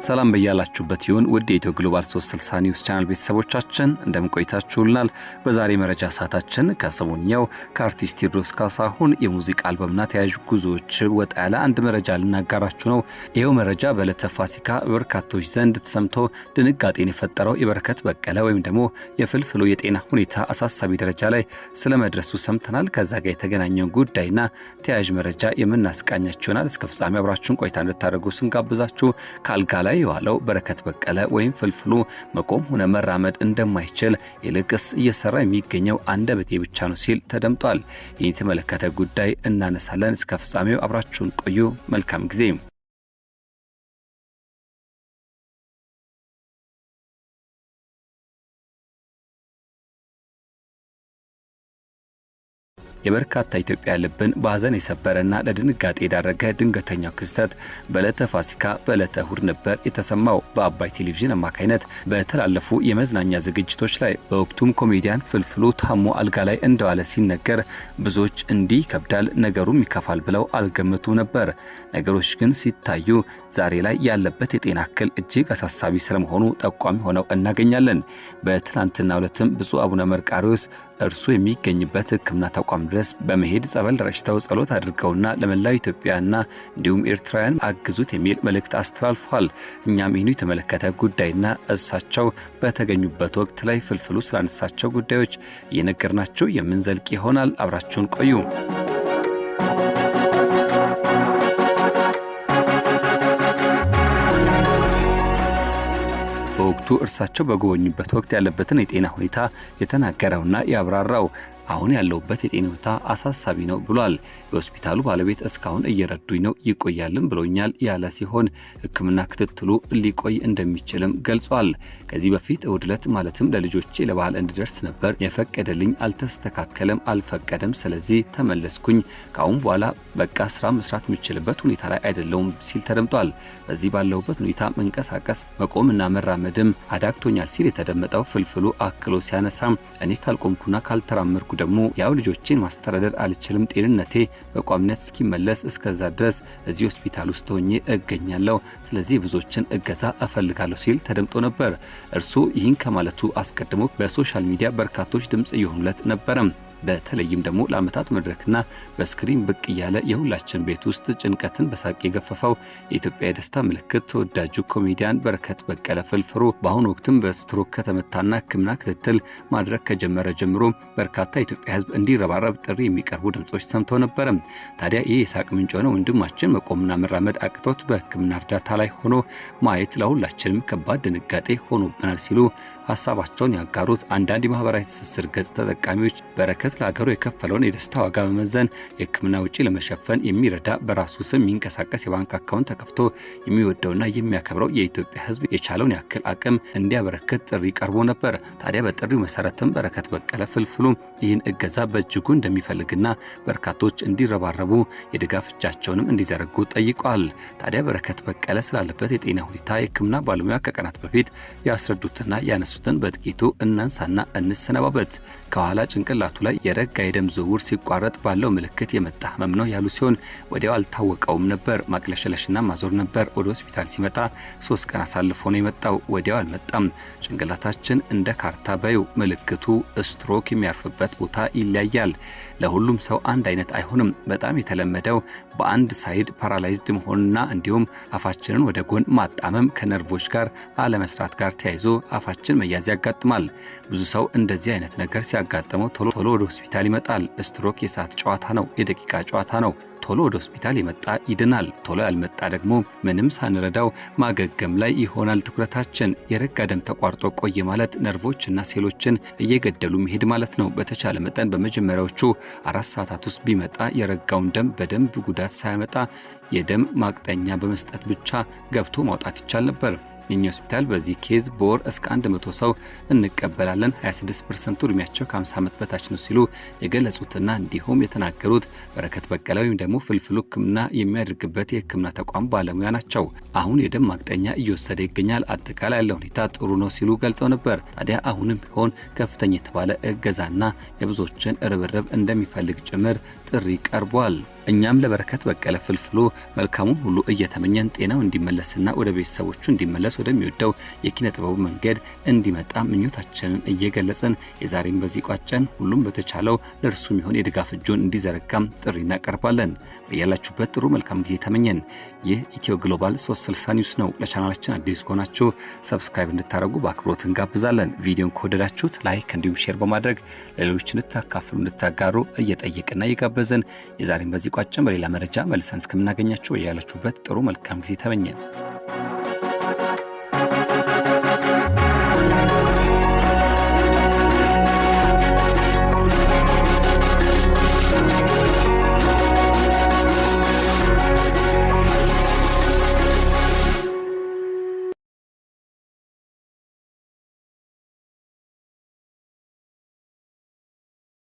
ሰላም በያላችሁበት ይሁን ውድ የኢትዮ ግሎባል 360 ኒውስ ቻናል ቤተሰቦቻችን እንደምን ቆይታችሁልናል? በዛሬ መረጃ ሰዓታችን ከሰሞንኛው ከአርቲስት ቴዎድሮስ ካሳሁን የሙዚቃ አልበምና ተያያዥ ጉዞዎች ወጣ ያለ አንድ መረጃ ልናጋራችሁ ነው። ይሄው መረጃ በዕለተ ፋሲካ በርካቶች ዘንድ ተሰምቶ ድንጋጤን የፈጠረው የበረከት በቀለ ወይም ደግሞ የፍልፍሉ የጤና ሁኔታ አሳሳቢ ደረጃ ላይ ስለመድረሱ ሰምተናል። ከዛ ጋር የተገናኘው ጉዳይና ተያያዥ መረጃ የምናስቃኛችሁናል። እስከ ፍጻሜ አብራችሁን ቆይታ እንድታደርጉ ስንጋብዛችሁ ካልጋ ላይ የዋለው በረከት በቀለ ወይም ፍልፍሉ መቆም ሆነ መራመድ እንደማይችል ይልቅስ እየሰራ የሚገኘው አንደበቴ ብቻ ነው ሲል ተደምጧል። ይህን የተመለከተ ጉዳይ እናነሳለን። እስከ ፍጻሜው አብራችሁን ቆዩ። መልካም ጊዜ። የበርካታ ኢትዮጵያ ልብን በሐዘን የሰበረና ለድንጋጤ የዳረገ ድንገተኛው ክስተት በዕለተ ፋሲካ በዕለተ እሁድ ነበር የተሰማው። በአባይ ቴሌቪዥን አማካይነት በተላለፉ የመዝናኛ ዝግጅቶች ላይ በወቅቱም ኮሜዲያን ፍልፍሉ ታሞ አልጋ ላይ እንደዋለ ሲነገር ብዙዎች እንዲህ ይከብዳል ነገሩም ይከፋል ብለው አልገመቱ ነበር። ነገሮች ግን ሲታዩ ዛሬ ላይ ያለበት የጤና እክል እጅግ አሳሳቢ ስለመሆኑ ጠቋሚ ሆነው እናገኛለን። በትናንትናው ዕለትም ብፁዕ አቡነ መርቃሪዎስ እርሱ የሚገኝበት ሕክምና ተቋም ድረስ በመሄድ ጸበል ረጭተው ጸሎት አድርገውና ለመላው ኢትዮጵያና እንዲሁም ኤርትራውያን አግዙት የሚል መልእክት አስተላልፈዋል። እኛም ይህን የተመለከተ ጉዳይና እሳቸው በተገኙበት ወቅት ላይ ፍልፍሉ ስላነሳቸው ጉዳዮች እየነገርናችሁ የምንዘልቅ ይሆናል። አብራችሁን ቆዩ። በወቅቱ እርሳቸው በጎበኙበት ወቅት ያለበትን የጤና ሁኔታ የተናገረውና ያብራራው አሁን ያለውበት የጤና ሁኔታ አሳሳቢ ነው ብሏል። የሆስፒታሉ ባለቤት እስካሁን እየረዱኝ ነው ይቆያልም ብሎኛል ያለ ሲሆን ሕክምና ክትትሉ ሊቆይ እንደሚችልም ገልጿል። ከዚህ በፊት እሁድ ዕለት ማለትም ለልጆቼ ለበዓል እንድደርስ ነበር የፈቀደልኝ፣ አልተስተካከለም፣ አልፈቀደም። ስለዚህ ተመለስኩኝ። ካሁን በኋላ በቃ ስራ መስራት የምችልበት ሁኔታ ላይ አይደለውም ሲል ተደምጧል። በዚህ ባለውበት ሁኔታ መንቀሳቀስ መቆምና መራመድም አዳግቶኛል ሲል የተደመጠው ፍልፍሉ አክሎ ሲያነሳም እኔ ካልቆምኩና ካልተራመድኩ ደግሞ ያው ልጆቼን ማስተዳደር አልችልም። ጤንነቴ በቋሚነት እስኪመለስ እስከዛ ድረስ እዚህ ሆስፒታል ውስጥ ሆኜ እገኛለሁ። ስለዚህ ብዙዎችን እገዛ እፈልጋለሁ ሲል ተደምጦ ነበር። እርሱ ይህን ከማለቱ አስቀድሞ በሶሻል ሚዲያ በርካቶች ድምጽ እየሆኑለት ነበረ። በተለይም ደግሞ ለአመታት መድረክና በስክሪን ብቅ እያለ የሁላችን ቤት ውስጥ ጭንቀትን በሳቅ የገፈፈው የኢትዮጵያ የደስታ ምልክት ተወዳጁ ኮሜዲያን በረከት በቀለ ፍልፍሉ በአሁኑ ወቅትም በስትሮክ ከተመታና ሕክምና ክትትል ማድረግ ከጀመረ ጀምሮ በርካታ የኢትዮጵያ ሕዝብ እንዲረባረብ ጥሪ የሚቀርቡ ድምጾች ሰምተው ነበር። ታዲያ ይህ የሳቅ ምንጭ ሆነው ወንድማችን መቆምና መራመድ አቅቶት በሕክምና እርዳታ ላይ ሆኖ ማየት ለሁላችንም ከባድ ድንጋጤ ሆኖብናል ሲሉ ሀሳባቸውን ያጋሩት አንዳንድ የማህበራዊ ትስስር ገጽ ተጠቃሚዎች በረከት ለሀገሩ የከፈለውን የደስታ ዋጋ በመዘን የሕክምና ውጪ ለመሸፈን የሚረዳ በራሱ ስም የሚንቀሳቀስ የባንክ አካውንት ተከፍቶ የሚወደውና የሚያከብረው የኢትዮጵያ ሕዝብ የቻለውን ያክል አቅም እንዲያበረክት ጥሪ ቀርቦ ነበር። ታዲያ በጥሪው መሰረትም በረከት በቀለ ፍልፍሉ ይህን እገዛ በእጅጉ እንደሚፈልግና በርካቶች እንዲረባረቡ የድጋፍ እጃቸውንም እንዲዘረጉ ጠይቀዋል። ታዲያ በረከት በቀለ ስላለበት የጤና ሁኔታ የሕክምና ባለሙያ ከቀናት በፊት ያስረዱትና ያነሱትን በጥቂቱ እናንሳና እንሰነባበት። ከኋላ ጭንቅላቱ ላይ የረጋ የደም ዝውውር ሲቋረጥ ባለው ምልክት የመጣ ህመም ነው ያሉ ሲሆን ወዲያው አልታወቀውም ነበር። ማቅለሽለሽና ማዞር ነበር። ወደ ሆስፒታል ሲመጣ 3 ቀን አሳልፎ ነው የመጣው። ወዲያው አልመጣም። ጭንቅላታችን እንደ ካርታ ባዩ ምልክቱ ስትሮክ የሚያርፍበት ቦታ ይለያያል። ለሁሉም ሰው አንድ አይነት አይሆንም። በጣም የተለመደው በአንድ ሳይድ ፓራላይዝድ መሆንና እንዲሁም አፋችንን ወደ ጎን ማጣመም ከነርቮች ጋር አለመስራት ጋር ተያይዞ አፋችን መያዝ ያጋጥማል። ብዙ ሰው እንደዚህ አይነት ነገር ሲያጋጥመው ቶሎ ወደ ሆስፒታል ይመጣል። ስትሮክ የሰዓት ጨዋታ ነው፣ የደቂቃ ጨዋታ ነው። ቶሎ ወደ ሆስፒታል የመጣ ይድናል። ቶሎ ያልመጣ ደግሞ ምንም ሳንረዳው ማገገም ላይ ይሆናል ትኩረታችን። የረጋ ደም ተቋርጦ ቆየ ማለት ነርቮችና ሴሎችን እየገደሉ መሄድ ማለት ነው። በተቻለ መጠን በመጀመሪያዎቹ 4 ሰዓታት ውስጥ ቢመጣ የረጋውን ደም በደንብ ጉዳት ሳያመጣ የደም ማቅጠኛ በመስጠት ብቻ ገብቶ ማውጣት ይቻል ነበር። የኛ ሆስፒታል በዚህ ኬዝ በወር እስከ 100 ሰው እንቀበላለን። 26% እድሜያቸው ከ50 ዓመት በታች ነው ሲሉ የገለጹትና እንዲሁም የተናገሩት በረከት በቀለ ወይም ደግሞ ፍልፍሉ ሕክምና የሚያደርግበት የሕክምና ተቋም ባለሙያ ናቸው። አሁን የደም ማቅጠኛ እየወሰደ ይገኛል። አጠቃላይ ያለው ሁኔታ ጥሩ ነው ሲሉ ገልጸው ነበር። ታዲያ አሁንም ቢሆን ከፍተኛ የተባለ እገዛና የብዙዎችን ርብርብ እንደሚፈልግ ጭምር ጥሪ ቀርቧል። እኛም ለበረከት በቀለ ፍልፍሉ መልካሙን ሁሉ እየተመኘን ጤናው እንዲመለስና ወደ ቤተሰቦቹ እንዲመለስ ወደሚወደው የኪነ ጥበቡ መንገድ እንዲመጣ ምኞታችንን እየገለጽን የዛሬን በዚህ ቋጨን። ሁሉም በተቻለው ለእርሱ የሚሆን የድጋፍ እጁን እንዲዘረጋም ጥሪ እናቀርባለን። በያላችሁበት ጥሩ መልካም ጊዜ ተመኘን። ይህ ኢትዮ ግሎባል 360 ኒውስ ነው። ለቻናላችን አዲስ ከሆናችሁ ሰብስክራይብ እንድታደርጉ በአክብሮት እንጋብዛለን። ቪዲዮን ከወደዳችሁት ላይክ እንዲሁም ሼር በማድረግ ሌሎች እንድታካፍሉ እንድታጋሩ እየጠየቅና እየጋበዝን የዛሬን በዚህ ቋጨን። በሌላ መረጃ መልሰን እስከምናገኛችሁ ያላችሁበት ጥሩ መልካም ጊዜ ተመኘን።